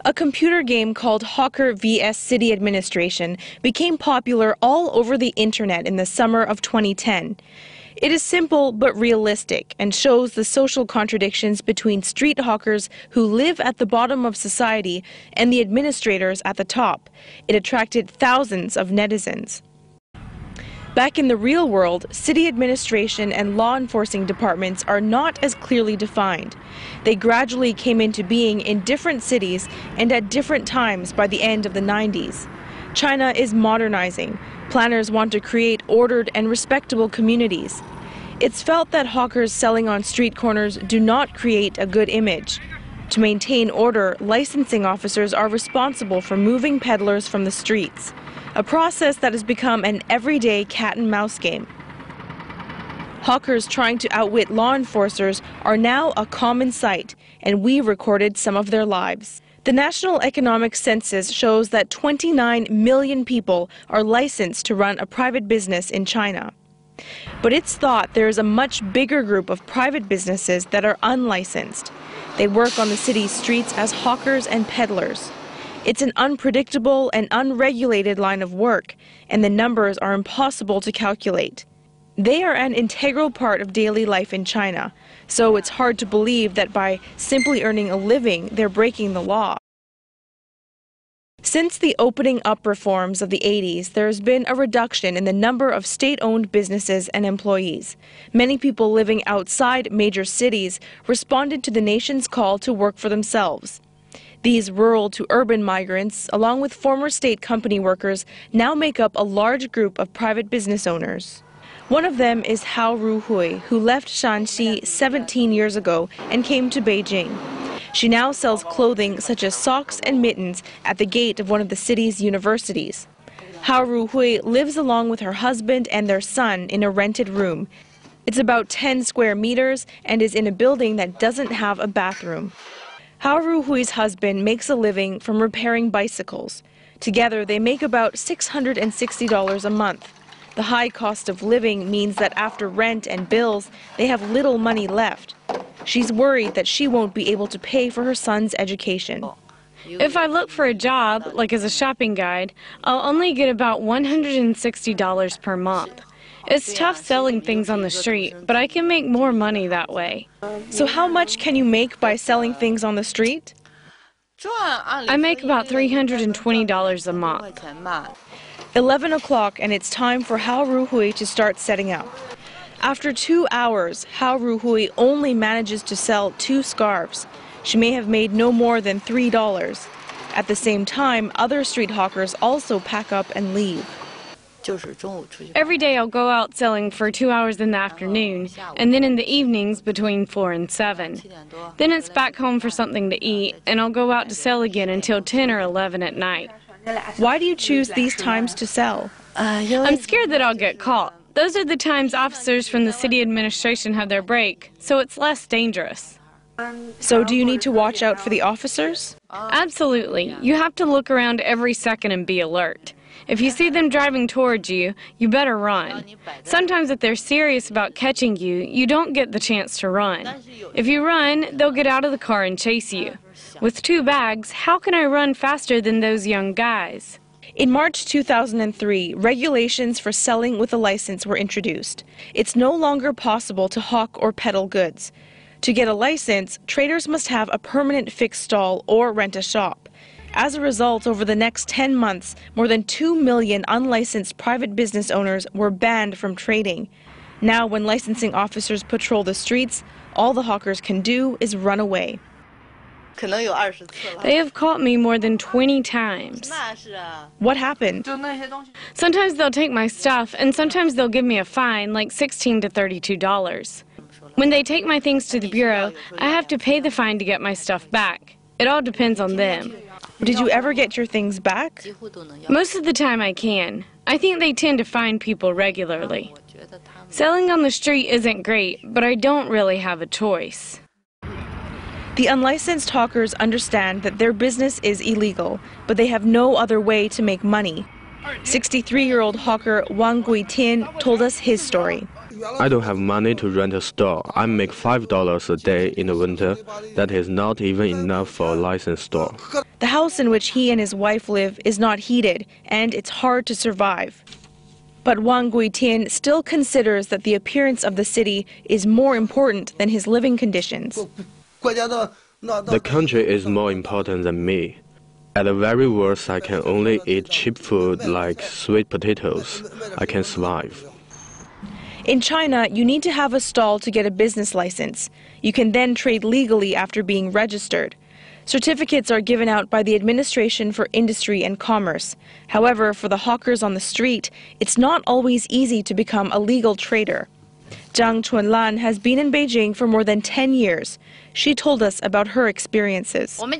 A computer game called Hawker vs. City Administration became popular all over the internet in the summer of 2010. It is simple but realistic and shows the social contradictions between street hawkers who live at the bottom of society and the administrators at the top. It attracted thousands of netizens. Back in the real world, city administration and law enforcing departments are not as clearly defined. They gradually came into being in different cities and at different times by the end of the 90s. China is modernizing. Planners want to create ordered and respectable communities. It's felt that hawkers selling on street corners do not create a good image. To maintain order, licensing officers are responsible for moving peddlers from the streets, a process that has become an everyday cat-and-mouse game. Hawkers trying to outwit law enforcers are now a common sight, and we recorded some of their lives. The National Economic Census shows that 29 million people are licensed to run a private business in China. But it's thought there is a much bigger group of private businesses that are unlicensed. They work on the city's streets as hawkers and peddlers. It's an unpredictable and unregulated line of work, and the numbers are impossible to calculate. They are an integral part of daily life in China, so it's hard to believe that by simply earning a living, they're breaking the law. Since the opening up reforms of the 80s, there has been a reduction in the number of state-owned businesses and employees. Many people living outside major cities responded to the nation's call to work for themselves. These rural to urban migrants, along with former state company workers, now make up a large group of private business owners. One of them is Hao Ruhui, who left Shanxi 17 years ago and came to Beijing. She now sells clothing such as socks and mittens at the gate of one of the city's universities. Hao Ruhui lives along with her husband and their son in a rented room. It's about 10 square meters and is in a building that doesn't have a bathroom. Hao Ruhui's husband makes a living from repairing bicycles. Together, they make about $660 a month. The high cost of living means that after rent and bills, they have little money left. She's worried that she won't be able to pay for her son's education. If I look for a job, like as a shopping guide, I'll only get about $160 per month. It's tough selling things on the street, but I can make more money that way. So how much can you make by selling things on the street? I make about $320 a month. 11 o'clock, and it's time for Hao Ruhui to start setting up. After 2 hours, Hao Ruhui only manages to sell 2 scarves. She may have made no more than $3. At the same time, other street hawkers also pack up and leave. Every day I'll go out selling for 2 hours in the afternoon, and then in the evenings between 4 and 7. Then it's back home for something to eat, and I'll go out to sell again until 10 or 11 at night. Why do you choose these times to sell? I'm scared that I'll get caught. Those are the times officers from the city administration have their break, so it's less dangerous. So do you need to watch out for the officers? Absolutely. You have to look around every second and be alert. If you see them driving towards you, you better run. Sometimes if they're serious about catching you, you don't get the chance to run. If you run, they'll get out of the car and chase you. With 2 bags, how can I run faster than those young guys? In March 2003, regulations for selling with a license were introduced. It's no longer possible to hawk or peddle goods. To get a license, traders must have a permanent fixed stall or rent a shop. As a result, over the next 10 months, more than 2 million unlicensed private business owners were banned from trading. Now, when licensing officers patrol the streets, all the hawkers can do is run away. They have caught me more than 20 times. What happened? Sometimes they'll take my stuff, and sometimes they'll give me a fine, like $16 to $32. When they take my things to the bureau, I have to pay the fine to get my stuff back. It all depends on them. Did you ever get your things back? Most of the time I can. I think they tend to find people regularly. Selling on the street isn't great, but I don't really have a choice. The unlicensed hawkers understand that their business is illegal, but they have no other way to make money. 63-year-old hawker Wang Guitian told us his story. I don't have money to rent a store. I make $5 a day in the winter. That is not even enough for a licensed store. The house in which he and his wife live is not heated, and it's hard to survive. But Wang Guitian still considers that the appearance of the city is more important than his living conditions. The country is more important than me. At the very worst, I can only eat cheap food like sweet potatoes. I can survive. In China, you need to have a stall to get a business license. You can then trade legally after being registered. Certificates are given out by the Administration for Industry and Commerce. However, for the hawkers on the street, it's not always easy to become a legal trader. Zhang Chunlan has been in Beijing for more than 10 years. She told us about her experiences. Once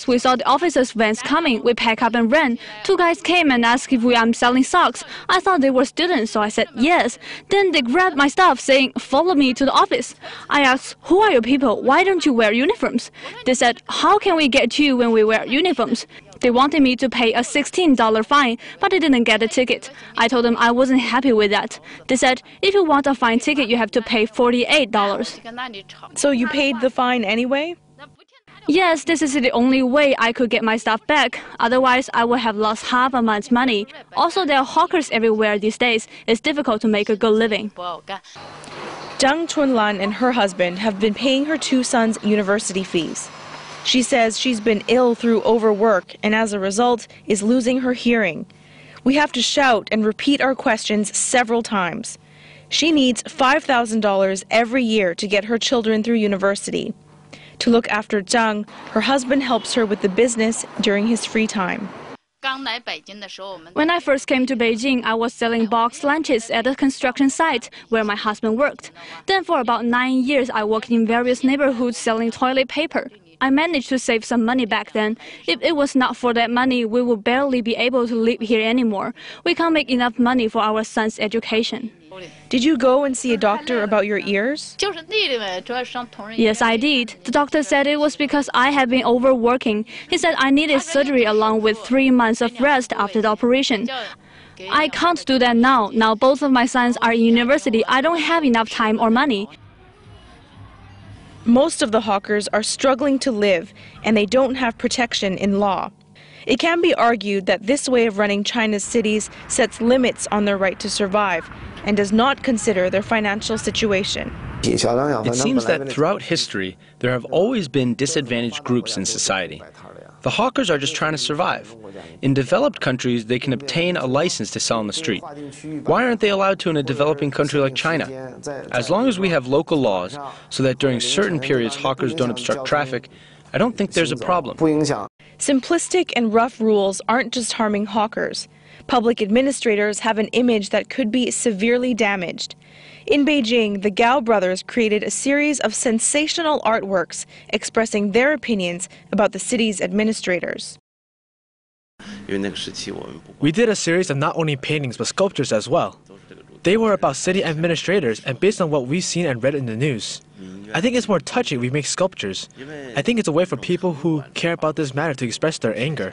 we saw the officers' vans coming, we packed up and ran. Two guys came and asked if I'm selling socks. I thought they were students, so I said yes. Then they grabbed my stuff, saying, "Follow me to the office." I asked, "Who are you people? Why don't you wear uniforms?" They said, "How can we get you when we wear uniforms?" They wanted me to pay a $16 fine, but I didn't get a ticket. I told them I wasn't happy with that. They said, "If you want a fine ticket, you have to pay $48. So you paid the fine anyway? Yes, this is the only way I could get my stuff back. Otherwise, I would have lost half a month's money. Also, there are hawkers everywhere these days. It's difficult to make a good living. Zhang Chunlan and her husband have been paying her two sons' university fees. She says she's been ill through overwork and as a result is losing her hearing. We have to shout and repeat our questions several times. She needs $5,000 every year to get her children through university. To look after Zhang, her husband helps her with the business during his free time. When I first came to Beijing, I was selling boxed lunches at a construction site where my husband worked. Then for about 9 years, I worked in various neighborhoods selling toilet paper. I managed to save some money back then. If it was not for that money, we would barely be able to live here anymore. We can't make enough money for our son's education. Did you go and see a doctor about your ears? Yes, I did. The doctor said it was because I had been overworking. He said I needed surgery along with 3 months of rest after the operation. I can't do that now. Now both of my sons are in university. I don't have enough time or money. Most of the hawkers are struggling to live, and they don't have protection in law. It can be argued that this way of running China's cities sets limits on their right to survive and does not consider their financial situation. It seems that throughout history, there have always been disadvantaged groups in society. The hawkers are just trying to survive. In developed countries, they can obtain a license to sell on the street. Why aren't they allowed to in a developing country like China? As long as we have local laws so that during certain periods hawkers don't obstruct traffic, I don't think there's a problem. Simplistic and rough rules aren't just harming hawkers. Public administrators have an image that could be severely damaged. In Beijing, the Gao brothers created a series of sensational artworks expressing their opinions about the city's administrators. We did a series of not only paintings but sculptures as well. They were about city administrators and based on what we've seen and read in the news. I think it's more touching we make sculptures. I think it's a way for people who care about this matter to express their anger.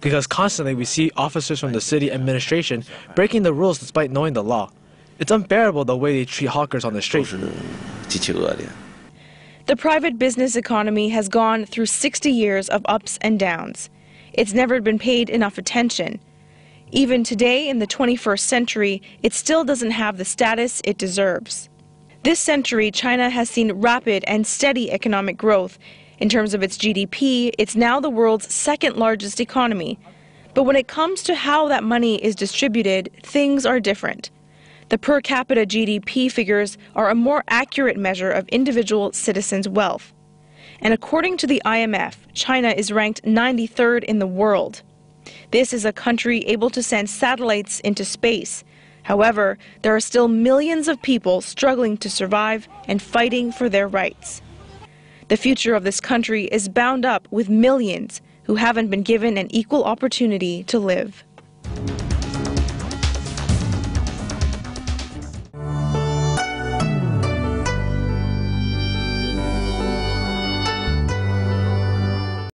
Because constantly we see officers from the city administration breaking the rules despite knowing the law. It's unbearable the way they treat hawkers on the street. The private business economy has gone through 60 years of ups and downs. It's never been paid enough attention. Even today, in the 21st century, it still doesn't have the status it deserves. This century, China has seen rapid and steady economic growth. In terms of its GDP, it's now the world's second largest economy. But when it comes to how that money is distributed, things are different. The per capita GDP figures are a more accurate measure of individual citizens' wealth. And according to the IMF, China is ranked 93rd in the world. This is a country able to send satellites into space. However, there are still millions of people struggling to survive and fighting for their rights. The future of this country is bound up with millions who haven't been given an equal opportunity to live.